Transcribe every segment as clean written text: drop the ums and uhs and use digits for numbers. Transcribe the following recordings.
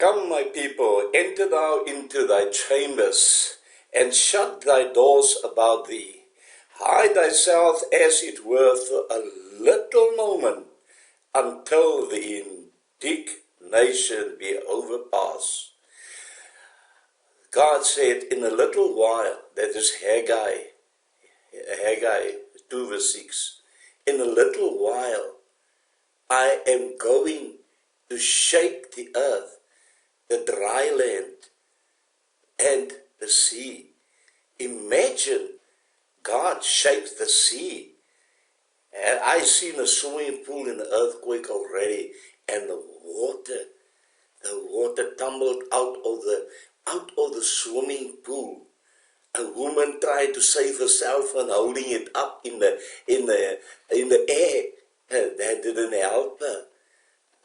Come, my people, enter thou into thy chambers, and shut thy doors about thee. Hide thyself as it were for a little moment, until the indignation be overpassed. God said, in a little while, that is Haggai 2 verse 6, in a little while, I am going to shake the earth, the dry land, and the sea. Imagine God shakes the sea. And I've seen a swimming pool in the earthquake already, and the water tumbled out of the swimming pool. A woman tried to save herself and holding it up in the air. That didn't help her.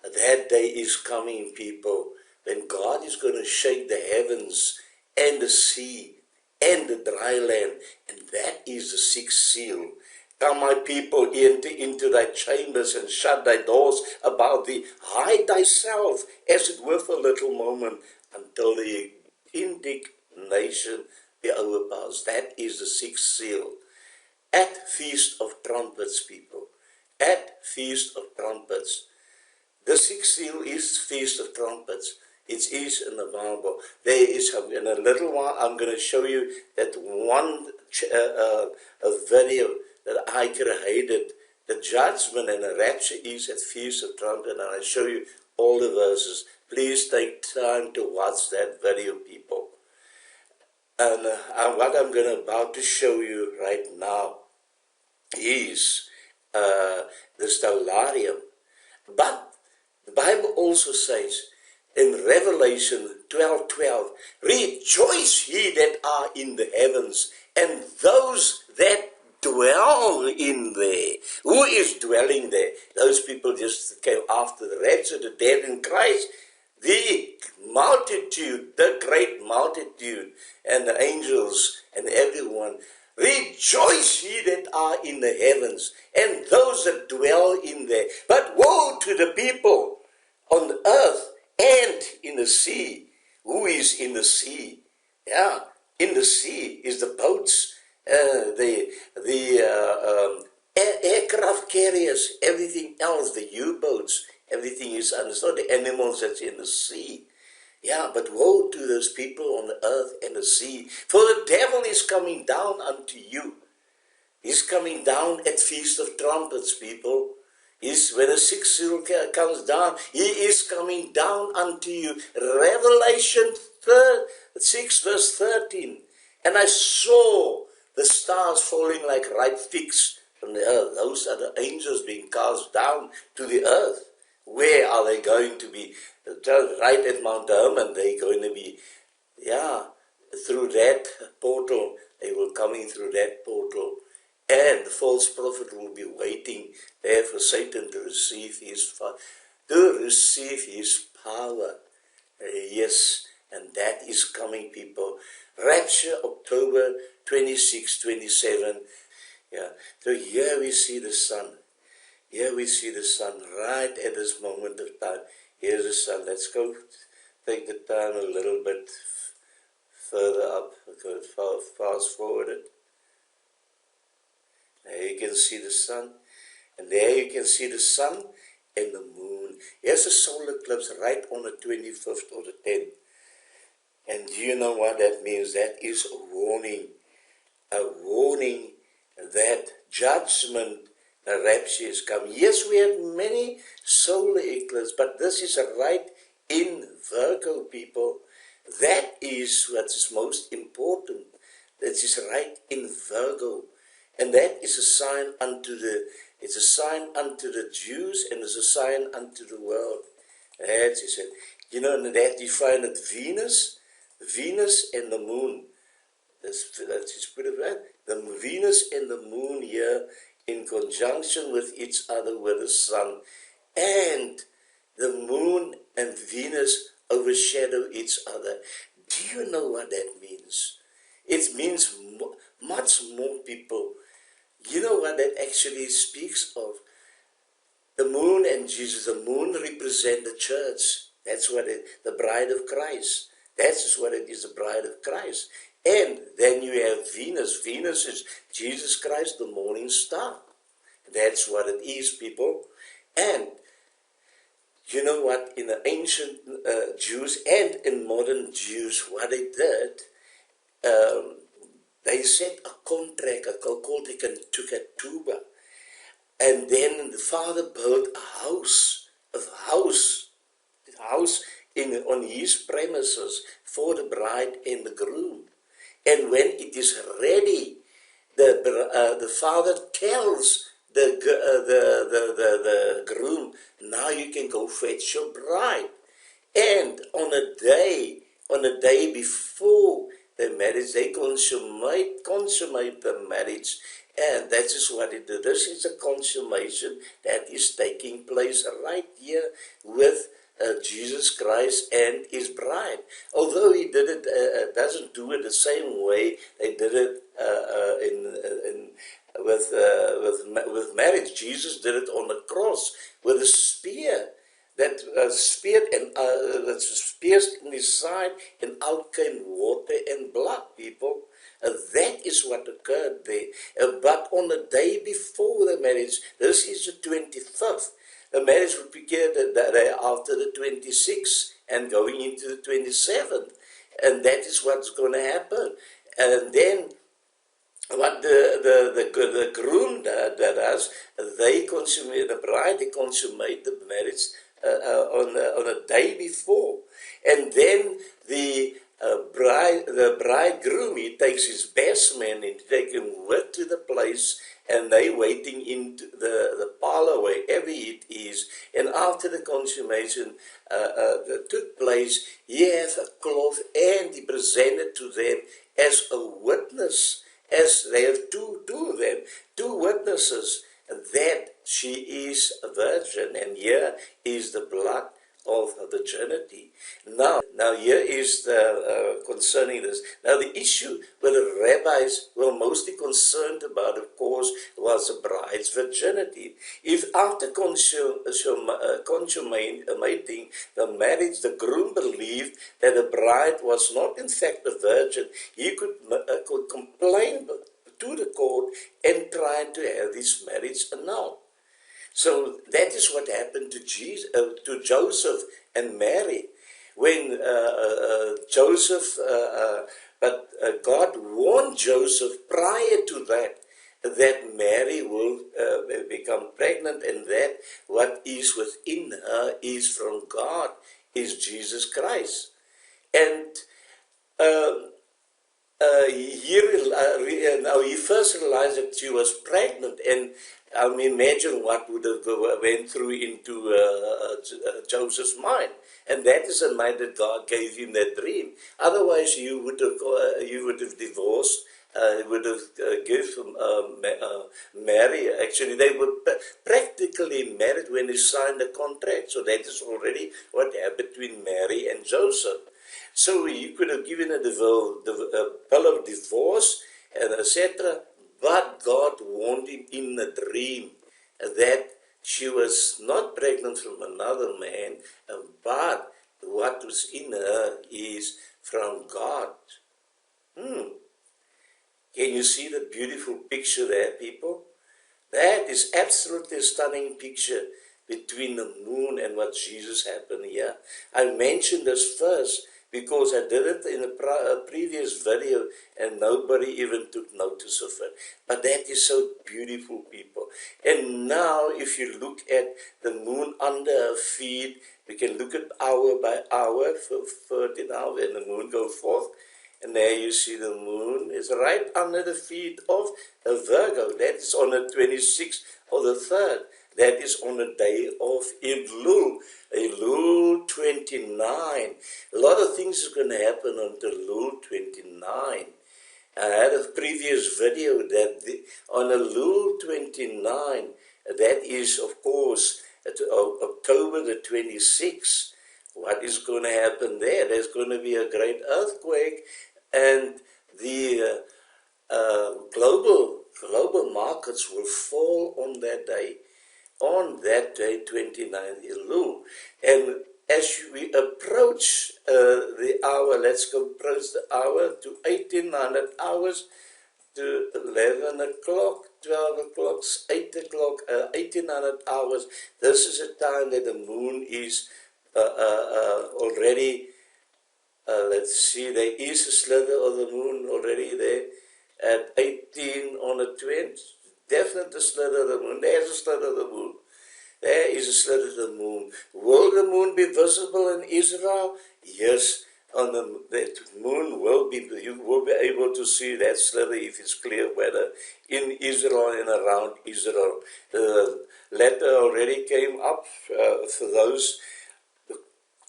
That day is coming, people, when God is going to shake the heavens and the sea and the dry land, and that is the sixth seal. Come, my people, enter into thy chambers and shut thy doors about thee. Hide thyself, as it were, for a little moment, until the indignation be overpassed. That is the sixth seal. At Feast of Trumpets, people. At Feast of Trumpets. The sixth seal is Feast of Trumpets. It is in the Bible. There is, in a little while, I'm going to show you that one a video that I created. The judgment and the rapture is at Feast of Trumpets, and I'll show you all the verses. Please take time to watch that video, people. And what I'm about to show you right now is the stellarium. But the Bible also says in Revelation 12:12, rejoice ye that are in the heavens, and those that dwell in there. Who is dwelling there? Those people just came after the rapture, the dead in Christ. The multitude, the great multitude, and the angels and everyone. Rejoice ye that are in the heavens, and those that dwell in there. But woe to the people on the earth and in the sea. Who is in the sea? Yeah, in the sea is the boats, aircraft carriers, everything else, the U-boats, everything is, and it's not the animals that's in the sea. Yeah, but woe to those people on the earth and the sea, for the devil is coming down unto you. He's coming down at Feast of Trumpets, people. When the sixth seal comes down, he is coming down unto you. Revelation 6 verse 13. And I saw the stars falling like ripe figs from the earth. Those are the angels being cast down to the earth. Where are they going to be? Right at Mount Hermon, they're going to be, through that portal. They will come in through that portal. And the false prophet will be waiting there for Satan to receive his power. Yes, and that is coming, people. Rapture, October 26, 27. Yeah. So here we see the sun. Here we see the sun right at this moment of time. Here's the sun. Let's go take the time a little bit further up. Go fast forward it. There you can see the sun. And there you can see the sun and the moon. Here's a solar eclipse right on the 25th or the 10th. And do you know what that means? That is a warning. A warning that judgment, the rapture is coming. Yes, we have many solar eclipses, but this is right in Virgo, people. That is what is most important. That is right in Virgo. And that is a sign unto the Jews, and it's a sign unto the world. That is it. You know, and that you find it Venus and the moon. That's put it right. The Venus and the moon here in conjunction with each other with the sun. And the moon and Venus overshadow each other. Do you know what that means? It means much more, people. You know what that actually speaks of? The moon and Jesus. The moon represent the church. That's what the bride of Christ. That's what it is, the bride of Christ. And then you have Venus. Venus is Jesus Christ, the morning star. That's what it is, people. And you know what? In the ancient Jews and in modern Jews, what they did, they set a contract, called a ketubah. And then the father built a house on his premises for the bride and the groom. And when it is ready, the father tells the groom, now you can go fetch your bride. And on a day before the marriage, they consummate the marriage. And that is what it is. This is a consummation that is taking place right here with Jesus Christ and his bride. Although he did it, doesn't do it the same way they did it with marriage. Jesus did it on the cross with a spear. That that's pierced in his side, and out came water and blood, people. That is what occurred there. But on the day before the marriage, this is the 25th, the marriage would begin the day after the 26th and going into the 27th. And that is what's going to happen. And then what the groom does, they consummate the bride, they consummate the marriage on a day before. And then the bridegroom, he takes his best man and take him with to the place, and they waiting in the parlor, wherever it is. And after the consummation that took place, he has a cloth and he presented to them as a witness, as they have two witnesses, that she is a virgin, and here is the blood of virginity. Now here is the concerning this. Now the issue where the rabbis were mostly concerned about, of course, was the bride's virginity. If after consummating the marriage, the groom believed that the bride was not in fact a virgin, he could complain to the court and try to have this marriage annulled. So that is what happened to Joseph and Mary. When God warned Joseph prior to that Mary will become pregnant, and that what is within her is from God, is Jesus Christ. And now he first realized that she was pregnant, and imagine what would have went through into Joseph's mind. And that is the night that God gave him that dream. Otherwise, you would have divorced. Would have given Mary. Actually, they were practically married when they signed the contract. So that is already what happened between Mary and Joseph. So he could have given a bill of divorce and etc. But God warned him in a dream that she was not pregnant from another man, but what was in her is from God. Can you see the beautiful picture there, people? That is absolutely a stunning picture between the moon and what Jesus happened here. I mentioned this first because I did it in a previous video and nobody even took notice of it. But that is so beautiful, people. And now if you look at the moon under her feet, we can look at hour by hour for 13 hours, and the moon goes forth. And there you see the moon is right under the feet of a Virgo. That is on the 26th or the 3rd. That is on the day of Elul 29. A lot of things is going to happen on Elul 29. I had a previous video that on Elul 29, that is, of course, October the 26th. What is going to happen there? There's going to be a great earthquake, and the global markets will fall on that day. On that day, 29th Elul. And as we approach the hour, let's go approach the hour to 1800 hours, to 11 o'clock, 12 o'clock, 8 o'clock, 1800 hours. This is a time that the moon is already, let's see, there is a slither of the moon already there at 18 on the 20th. Definitely a slither of the moon. There's a slither of the moon. There is a slither of the moon. Will the moon be visible in Israel? Yes. On the moon will be, you will be able to see that slither if it's clear weather in Israel and around Israel. The letter already came up for those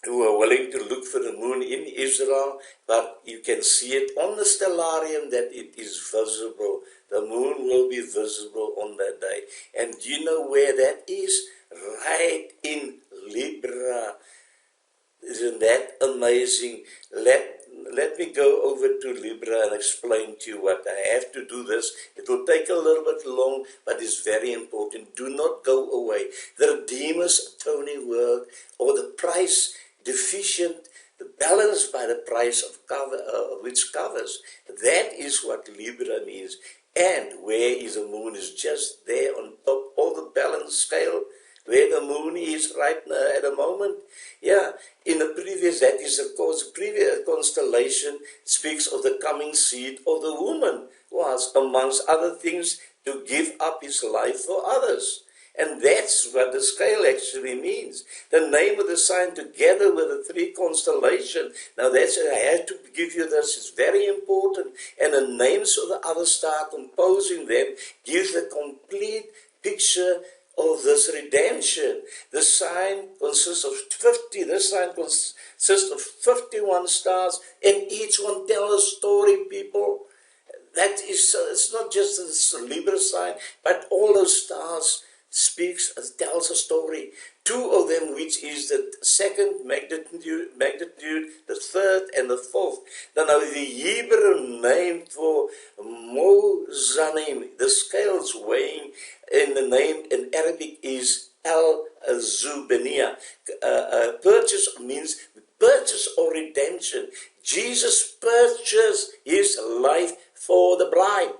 who are willing to look for the moon in Israel, but you can see it on the stellarium that it is visible. The moon will be visible on that day. And do you know where that is? Right in Libra. Isn't that amazing? Let me go over to Libra and explain to you what I have to do this. It will take a little bit long, but it's very important. Do not go away. The Redeemer's atoning work, or the price deficient, the balance by the price of which covers. That is what Libra means. And where is the moon is just there on top of the balance scale, where the moon is right now at the moment. Yeah, in the previous, that is of course, previous constellation speaks of the coming seed of the woman, was amongst other things to give up his life for others. And that's what the scale actually means. The name of the sign together with the three constellations. Now that's, I had to give you this, it's very important. And the names of the other star composing them gives the complete picture of this redemption. The sign consists of 50, this sign consists of 51 stars, and each one tells a story, people. That is, it's not just this Libra sign, but all those stars tells a story. Two of them, which is the second magnitude, the third and the fourth. Now the Hebrew name for Mozanim, the scales weighing in the name in Arabic is Al-Zubaniya. Purchase means purchase or redemption. Jesus purchased his life for the bride.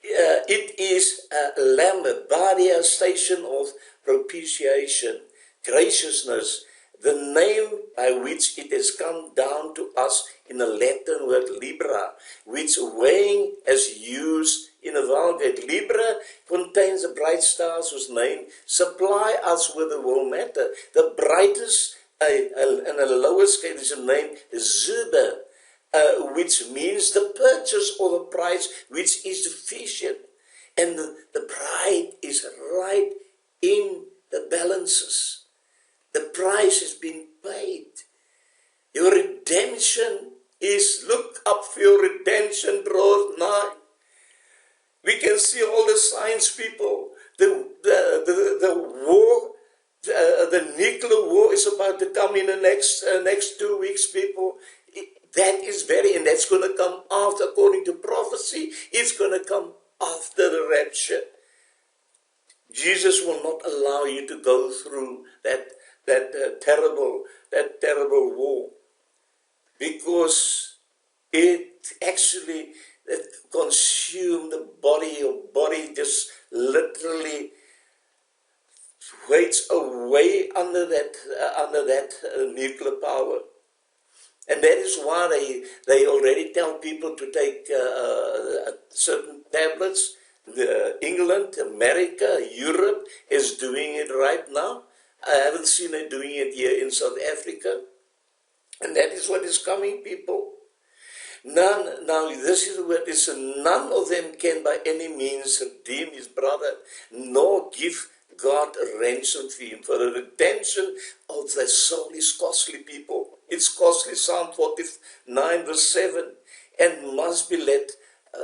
It is a lamb, body, a station of propitiation, graciousness, the name by which it has come down to us in the Latin word Libra, which weighing as used in the Vulgate. Libra contains the bright stars whose name supply us with the whole matter. The brightest and the lowest scale is the name Zuba, which means the purchase or the price which is deficient. And the bride is right in the balances. The price has been paid. Your redemption is, look up for your redemption draweth nigh. We can see all the signs, people. The war, the nuclear war is about to come in the next 2 weeks, people. That is and that's going to come after, according to prophecy, it's going to come after the rapture. Jesus will not allow you to go through that terrible war, because it actually consumed the body. Your body just literally waits away under that nuclear power. And that is why they already tell people to take certain tablets. England, America, Europe is doing it right now. I haven't seen it doing it here in South Africa. And that is what is coming, people. Now this is what is, none of them can by any means redeem his brother, nor give God a ransom for him. For the redemption of the soul is costly, people. It's costly, Psalm 49 verse 7, and must be let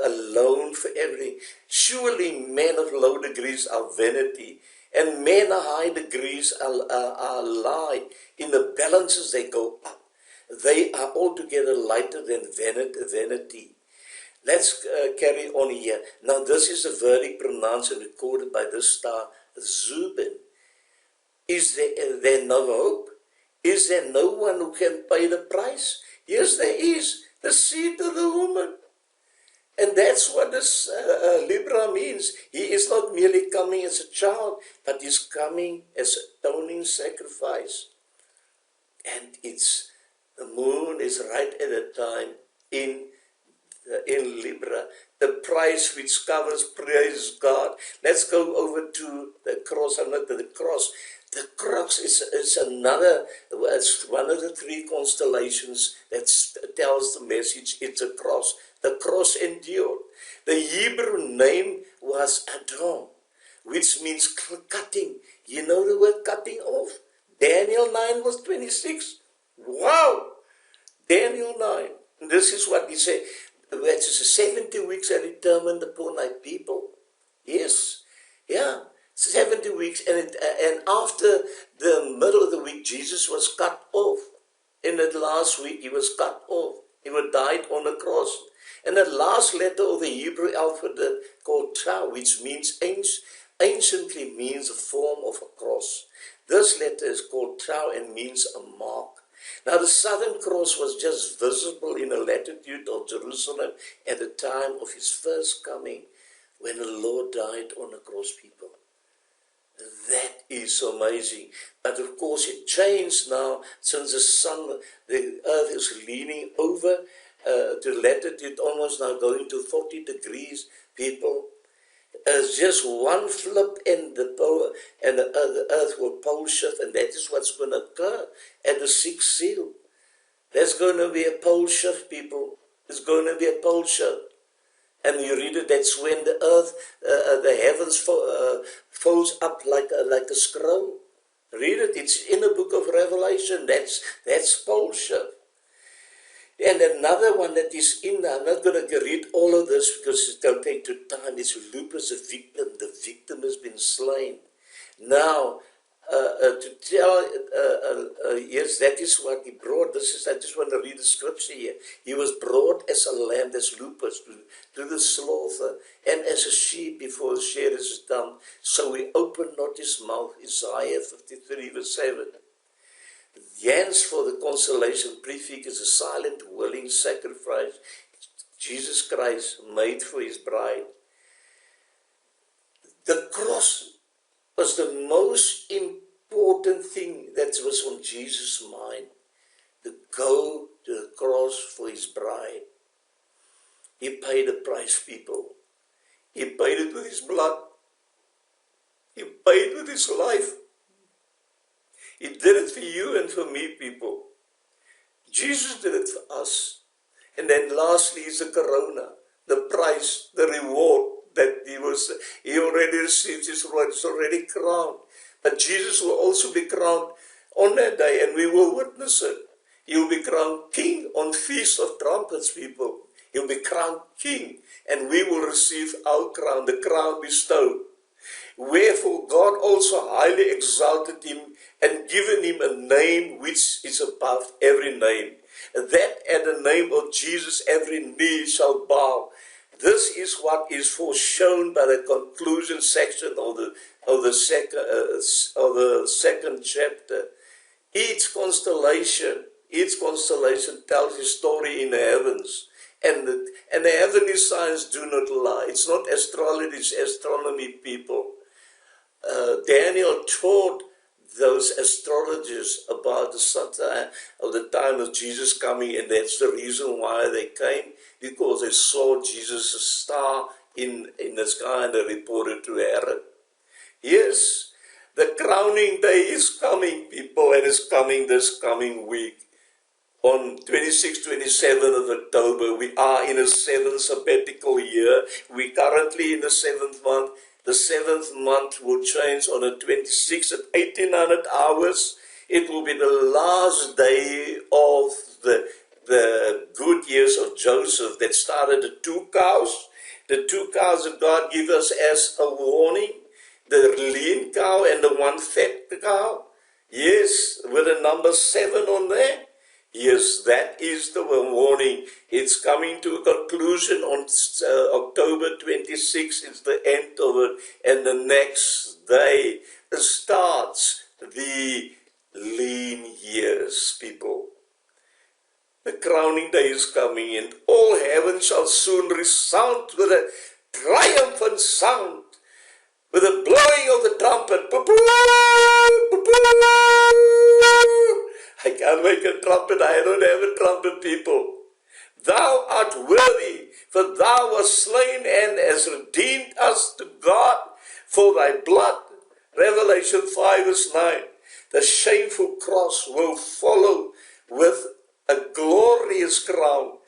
alone for everything. Surely men of low degrees are vanity, and men of high degrees are lie. In the balances they go up. They are altogether lighter than vanity. Let's carry on here. Now this is a verdict pronounced and recorded by this star, Zubin. Is there no hope? Is there no one who can pay the price? Yes, there is. The seed of the woman. And that's what this Libra means. He is not merely coming as a child, but he's coming as atoning sacrifice. And the moon is right at the time in Libra, the price which covers, praise God. Let's go over to the cross. I'm not the cross. The cross is another, it's one of the three constellations that tells the message. It's a cross. The cross endured. The Hebrew name was Adam, which means cutting. You know the word cutting off? Daniel 9 verse 26. Wow! Daniel 9. And this is what he said. It is 70 weeks are determined upon thy people. Yes. Yeah. 70 weeks. And after the middle of the week, Jesus was cut off. In that last week, he was cut off. He died on the cross. And the last letter of the Hebrew alphabet called Tau, which means anciently means a form of a cross. This letter is called Tau and means a mark. Now the Southern Cross was just visible in the latitude of Jerusalem at the time of his first coming, when the Lord died on the cross, people. That is amazing. But of course it changed now, since the earth is leaning over to latitude, almost now going to 40 degrees, people. Just one flip and the earth will pole shift, and that is what's going to occur at the sixth seal. There's going to be a pole shift, people. There's going to be a pole shift. And you read it, that's when the earth, the heavens folds up like a scroll. Read it, it's in the book of Revelation. That's pole shift. And another one that is in there, I'm not going to read all of this because it will take too time, is Lupus, the victim. The victim has been slain. Now, to tell, yes, that is what he brought. I just want to read the scripture here. He was brought as a lamb, as Lupus, to the slaughter, and as a sheep before the shearers is dumb. So he opened not his mouth. Isaiah 53 verse 7. Yans for the consolation prefigures a silent, willing sacrifice Jesus Christ made for his bride. The cross was the most important thing that was on Jesus' mind. To go to the cross for his bride. He paid the price, people. He paid it with his blood. He paid with his life. He did it for you and for me, people. Jesus did it for us. And then lastly is the corona, the price, the reward that he already received. His reward is already crowned. But Jesus will also be crowned on that day, and we will witness it. He will be crowned king on Feast of Trumpets, people. He will be crowned king, and we will receive our crown, the crown bestowed. Wherefore God also highly exalted him and given him a name which is above every name, that at the name of Jesus every knee shall bow. This is what is foreshown by the conclusion section of the second chapter. Each constellation tells a story in the heavens. And the heavenly signs do not lie. It's not astrology, it's astronomy, people. Daniel taught those astrologers about the time of Jesus coming, and that's the reason why they came, because they saw Jesus' star in the sky, and they reported to Herod. Yes, the crowning day is coming, people, and it's coming this coming week. On 26, 27 of October, we are in a 7th sabbatical year. We're currently in the 7th month. The 7th month will change on the 26th at 1800 hours. It will be the last day of the good years of Joseph that started the 2 cows. The 2 cows that God gave us as a warning. The lean cow and the 1 fat cow. Yes, with the number 7 on there. Yes, that is the warning. It's coming to a conclusion on October 26th. It's the end of it. And the next day starts the lean years, people. The crowning day is coming, and all heaven shall soon resound with a triumphant sound, with the blowing of the trumpet. I can't make a trumpet. I don't have a trumpet, people. Thou art worthy, for thou wast slain and hast redeemed us to God for thy blood. Revelation 5 verse 9. The shameful cross will follow with a glorious crown,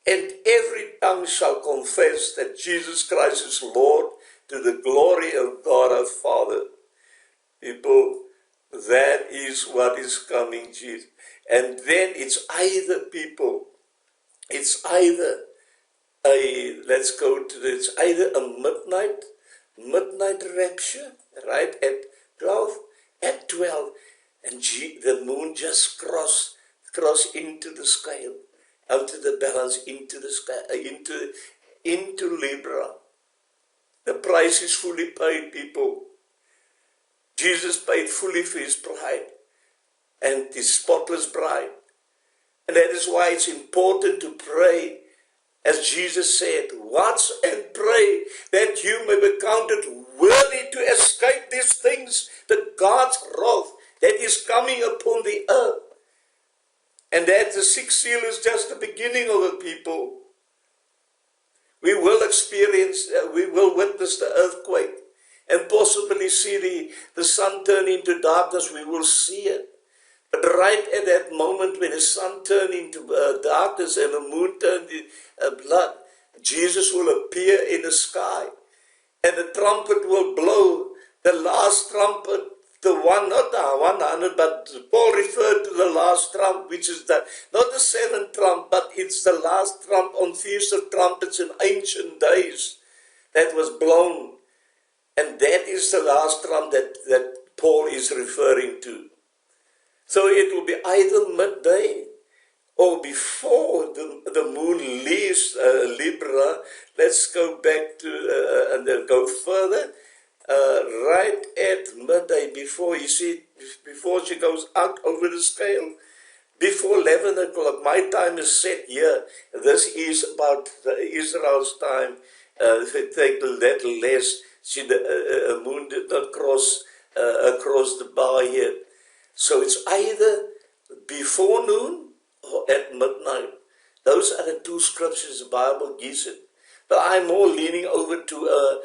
and every tongue shall confess that Jesus Christ is Lord, to the glory of God our Father. People, that is what is coming, Jesus. And then it's either, people, it's either let's go to it's either a midnight rapture, right, at 12, and the moon just cross into the scale, out of the balance, into the sky, into Libra. The price is fully paid, people. Jesus paid fully for his bride and his spotless bride. And that is why it's important to pray, as Jesus said, watch and pray that you may be counted worthy to escape these things, the God's wrath that is coming upon the earth. And that the sixth seal is just the beginning of it, people. We will experience, we will witness the earthquake and possibly see the sun turn into darkness. We will see it. But right at that moment when the sun turned into darkness and the moon turned into blood, Jesus will appear in the sky. And the trumpet will blow, the last trumpet, the one, not the 100, but Paul referred to the last trump, which is not the seventh trump, but it's the last trump on Feast of Trumpets in ancient days that was blown. And that is the last trump that Paul is referring to. So it will be either midday or before the moon leaves Libra. Let's go back to, and then go further. Right at midday, before she goes out over the scale, before 11 o'clock, my time is set here. This is about Israel's time. If I take that less, the moon did not cross across the bar yet. So it's either before noon or at midnight. Those are the two scriptures the Bible gives it. But I'm more leaning over to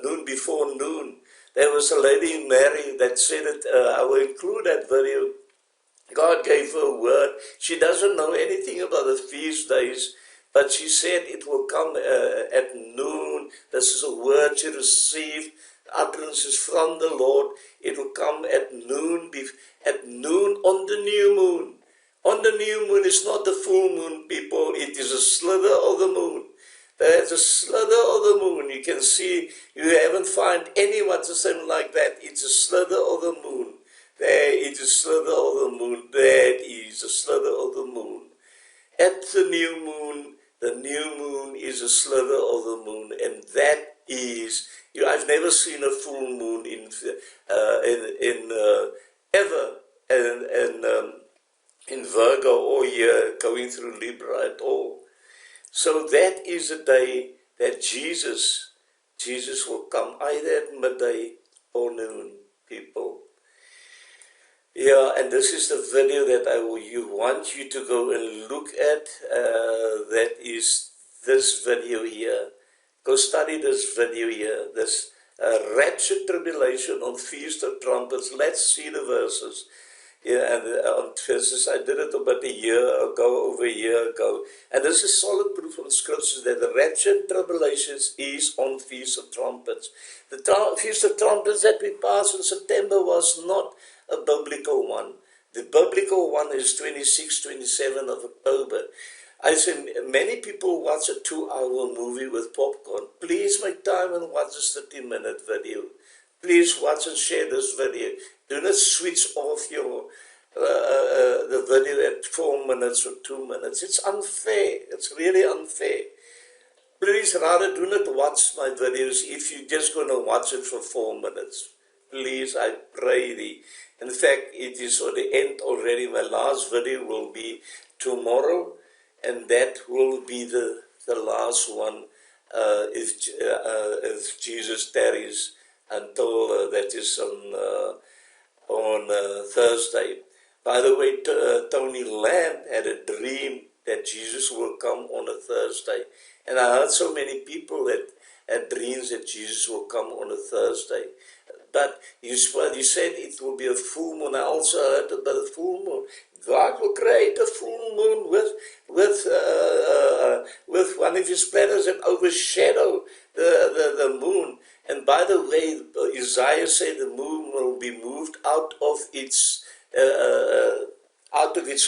noon, before noon. There was a lady, Mary, that said it. I will include that video. God gave her a word. She doesn't know anything about the feast days, but she said it will come at noon. This is a word she received. Utterances from the Lord. It will come at noon. At noon on the new moon. On the new moon, it's not the full moon, people. It is a slither of the moon. There's a slither of the moon. You can see, you haven't found anyone to say like that. It's a slither of the moon. There is a slither of the moon. That is a slither of the moon. At the new moon is a slither of the moon, and that is, I've never seen a full moon ever in Virgo or year going through Libra at all. So that is the day that Jesus will come, either at midday or noon, people. Yeah, and this is the video that want you to go and look at. That is this video here. Go study this video here. This Rapture tribulation on Feast of Trumpets. Let's see the verses. Yeah, and on verses, I did it about over a year ago. And this is solid proof from scriptures that the rapture and tribulations is on Feast of Trumpets. The Feast of Trumpets that we passed in September was not a biblical one. The biblical one is 26, 27 of October. I say many people watch a 2-hour movie with popcorn. Please make time and watch this 30-minute video. Please watch and share this video. Do not switch off your the video at 4 minutes or 2 minutes. It's unfair. It's really unfair. Please rather do not watch my videos if you're just going to watch it for 4 minutes. please, I pray thee. In fact, it is at the end already. My last video will be tomorrow, and that will be the last one if Jesus tarries until that is on Thursday. By the way, Tony Lamb had a dream that Jesus will come on a Thursday. And I heard so many people that had dreams that Jesus will come on a Thursday. But you said it will be a full moon. I also heard about the full moon. God will create a full moon with one of his planets that overshadow the moon. And by the way, Isaiah said the moon will be moved out of its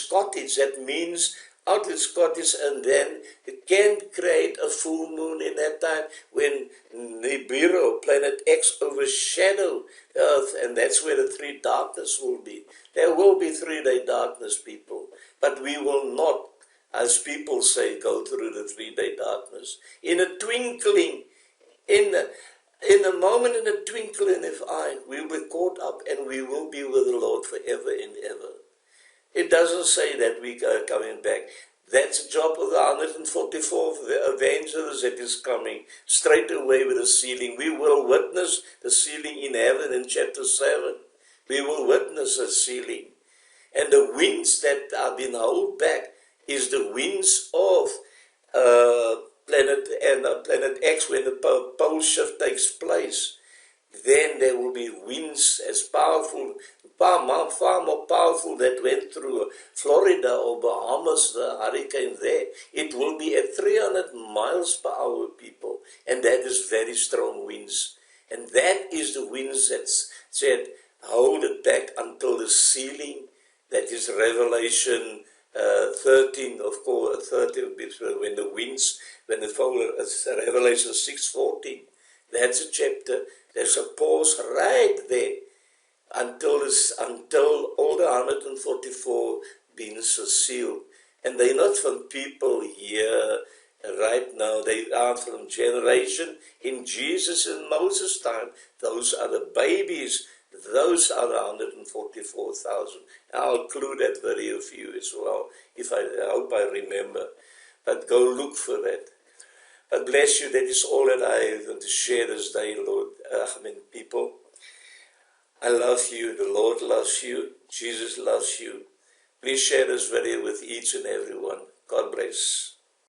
cottage. That means out of its cottage, and then it can create a full moon in that time when Nibiru, planet X, overshadow Earth, and that's where the three darkness will be. There will be 3-day darkness, people, but we will not, as people say, go through the 3-day darkness. In a twinkling, in a moment, in a twinkling of an eye, we will be caught up and we will be with the Lord forever and ever. It doesn't say that we are coming back. That's the job of the 144 evangelists that is coming straight away with the sealing. We will witness the sealing in heaven in chapter 7. We will witness the sealing. And the winds that have been held back is the winds of planet X when the pole shift takes place. Then there will be winds as powerful, far more powerful that went through Florida or Bahamas, the hurricane there. It will be at 300 miles per hour, people. And that is very strong winds. And that is the winds that said, hold it back until the sealing. That is Revelation 13, of course, 13, when the winds, when the Revelation 6:14. That's a chapter. There's a pause right there until all the 144 beings are sealed. And they're not from people here right now. They are from generation in Jesus and Moses' time. Those are the babies. Those are the 144,000. I'll include that video for you as well, I hope I remember. But go look for that. But bless you, that is all that I want to share this day, Lord. People, I love you, the Lord loves you, Jesus loves you. Please share this video with each and every one. God bless.